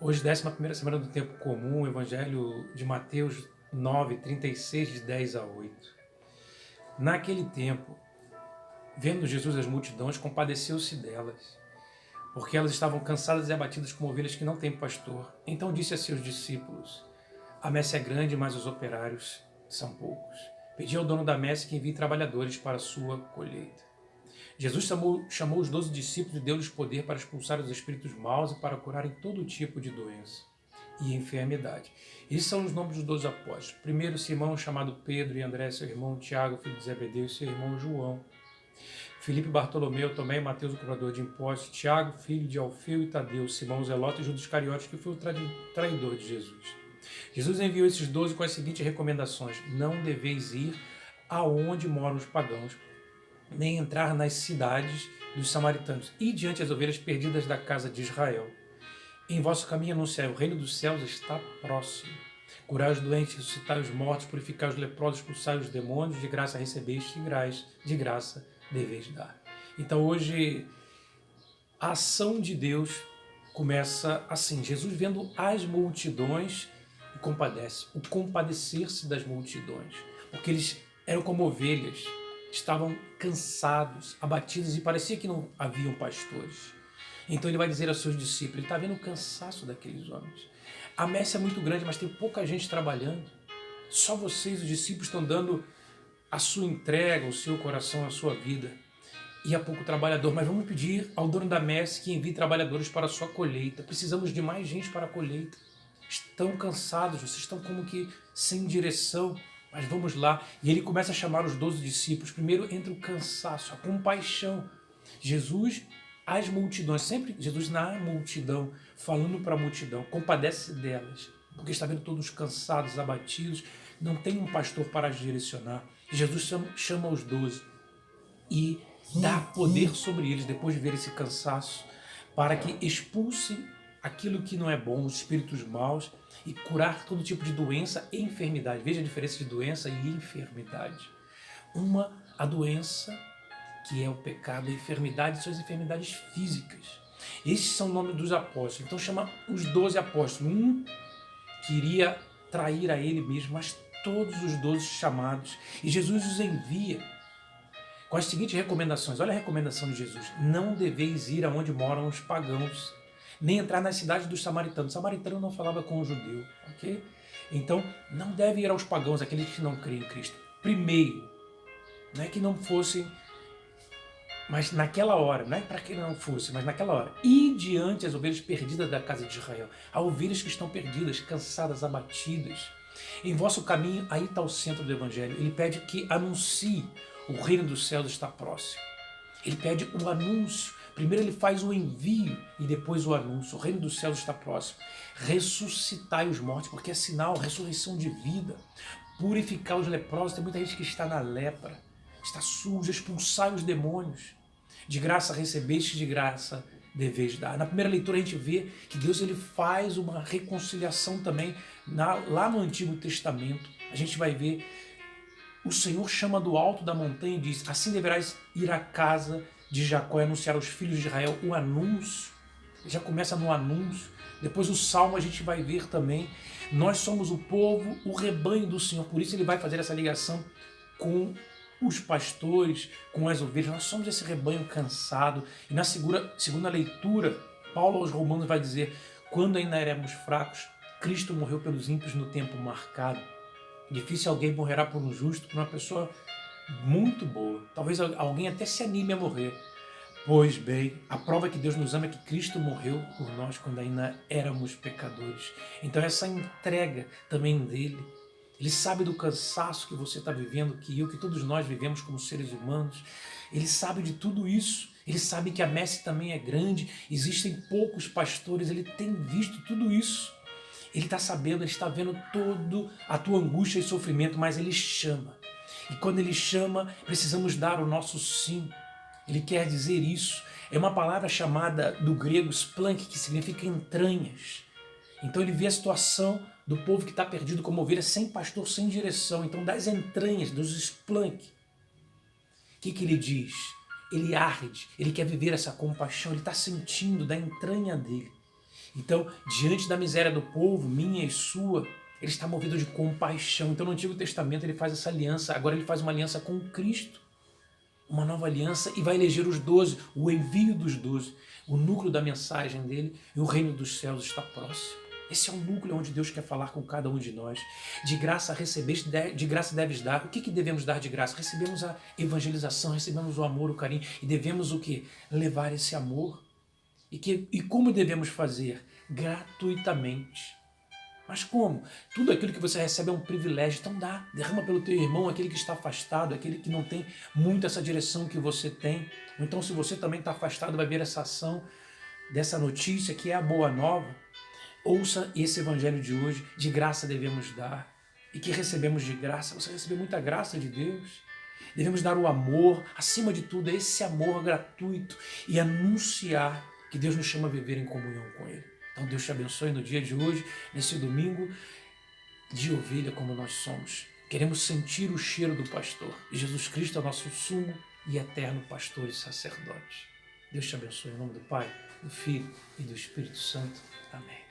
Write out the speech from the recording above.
Hoje, 11ª semana do tempo comum, Evangelho de Mateus 9, 36, de 10 a 8. Naquele tempo, vendo Jesus as multidões, compadeceu-se delas, porque elas estavam cansadas e abatidas como ovelhas que não têm pastor. Então disse a seus discípulos: a messe é grande, mas os operários são poucos. Pedi ao dono da messe que envie trabalhadores para a sua colheita. Jesus chamou os 12 discípulos e deu-lhes poder para expulsar os espíritos maus e para curarem todo tipo de doença e enfermidade. Esses são os nomes dos 12 apóstolos. Primeiro, Simão, chamado Pedro, e André, seu irmão, Tiago, filho de Zebedeu, e seu irmão João. Filipe, Bartolomeu, Tomé e Mateus, o cobrador de impostos, Tiago, filho de Alfeu e Tadeu, Simão Zelote e Judas Iscariotes, que foi o traidor de Jesus. Jesus enviou esses 12 com as seguintes recomendações: não deveis ir aonde moram os pagãos, nem entrar nas cidades dos samaritanos, e diante as ovelhas perdidas da casa de Israel. Em vosso caminho anunciai: o reino dos céus está próximo. Curai os doentes, ressuscitai os mortos, purificai os leprosos, expulsai os demônios, de graça recebeste, de graça deveis dar. Então hoje a ação de Deus começa assim: Jesus vendo as multidões e compadece, o compadecer-se das multidões, porque eles eram como ovelhas, estavam cansados, abatidos e parecia que não haviam pastores. Então ele vai dizer aos seus discípulos, ele está vendo o cansaço daqueles homens. A messe é muito grande, mas tem pouca gente trabalhando. Só vocês, os discípulos, estão dando a sua entrega, o seu coração, a sua vida. E há pouco trabalhador, mas vamos pedir ao dono da messe que envie trabalhadores para a sua colheita. Precisamos de mais gente para a colheita. Estão cansados, vocês estão como que sem direção, mas vamos lá. E ele começa a chamar os 12 discípulos. Primeiro entra o cansaço, a compaixão. Jesus, as multidões, sempre Jesus na multidão, falando para a multidão, compadece delas, porque está vendo todos cansados, abatidos, não tem um pastor para as direcionar. Jesus chama os 12 e dá poder sobre eles, depois de ver esse cansaço, para que expulsem aquilo que não é bom, os espíritos maus, e curar todo tipo de doença e enfermidade. Veja a diferença de doença e enfermidade. A doença, que é o pecado, a enfermidade são as enfermidades físicas. Esses são os nomes dos apóstolos. Então chama os 12 apóstolos. Um queria trair a ele mesmo, mas todos os 12 chamados. E Jesus os envia com as seguintes recomendações. Olha a recomendação de Jesus: não deveis ir aonde moram os pagãos, nem entrar nas cidades dos samaritanos. O samaritano não falava com o judeu, ok? Então, não deve ir aos pagãos, aqueles que não creem em Cristo. Primeiro, não é que não fossem, mas naquela hora, não é para que não fosse, mas naquela hora. E diante as ovelhas perdidas da casa de Israel. Há ovelhas que estão perdidas, cansadas, abatidas. Em vosso caminho, aí está o centro do Evangelho. Ele pede que anuncie: o reino dos céus está próximo. Ele pede o anúncio. Primeiro ele faz o envio e depois o anúncio. O reino dos céus está próximo. Ressuscitai os mortos, porque é sinal, ressurreição de vida. Purificar os leprosos. Tem muita gente que está na lepra, está suja. Expulsai os demônios. De graça recebeste, de graça deveis dar. Na primeira leitura a gente vê que Deus ele faz uma reconciliação também lá no Antigo Testamento. A gente vai ver o Senhor chama do alto da montanha e diz: assim deverás ir à casa de Jacó e anunciar aos filhos de Israel o anúncio. Já começa no anúncio. Depois o Salmo a gente vai ver também. Nós somos o povo, o rebanho do Senhor. Por isso ele vai fazer essa ligação com os pastores, com as ovelhas. Nós somos esse rebanho cansado. E na segunda leitura, Paulo aos Romanos vai dizer: quando ainda éramos fracos, Cristo morreu pelos ímpios no tempo marcado. Difícil alguém morrerá por um justo, por uma pessoa muito boa. Talvez alguém até se anime a morrer. Pois bem, a prova que Deus nos ama é que Cristo morreu por nós quando ainda éramos pecadores. Então essa entrega também dele. Ele sabe do cansaço que você está vivendo, que todos nós vivemos como seres humanos. Ele sabe de tudo isso. Ele sabe que a messe também é grande, existem poucos pastores. Ele tem visto tudo isso. Ele está sabendo, ele está vendo toda a tua angústia e sofrimento, mas ele chama. E quando ele chama, precisamos dar o nosso sim. Ele quer dizer isso. É uma palavra chamada do grego splank, que significa entranhas. Então ele vê a situação do povo que está perdido como ovelha, sem pastor, sem direção. Então das entranhas, dos splank. O que ele diz? Ele arde, ele quer viver essa compaixão, ele está sentindo da entranha dele. Então, diante da miséria do povo, minha e sua, ele está movido de compaixão. Então, no Antigo Testamento, ele faz essa aliança. Agora, ele faz uma aliança com Cristo, uma nova aliança, e vai eleger os 12, o envio dos 12. O núcleo da mensagem dele e o reino dos céus está próximo. Esse é o núcleo onde Deus quer falar com cada um de nós. De graça recebeste, de graça deves dar. O que devemos dar de graça? Recebemos a evangelização, recebemos o amor, o carinho, e devemos o quê? Levar esse amor. E como devemos fazer? Gratuitamente. Mas como? Tudo aquilo que você recebe é um privilégio, então dá, derrama pelo teu irmão, aquele que está afastado, aquele que não tem muito essa direção que você tem. Ou então, se você também está afastado, vai ver essa ação dessa notícia que é a boa nova. Ouça esse evangelho de hoje, de graça devemos dar. E que recebemos de graça, você recebeu muita graça de Deus. Devemos dar o amor, acima de tudo, esse amor gratuito, e anunciar que Deus nos chama a viver em comunhão com Ele. Então Deus te abençoe no dia de hoje, nesse domingo de ovelha como nós somos. Queremos sentir o cheiro do pastor. E Jesus Cristo é o nosso sumo e eterno pastor e sacerdote. Deus te abençoe em nome do Pai, do Filho e do Espírito Santo. Amém.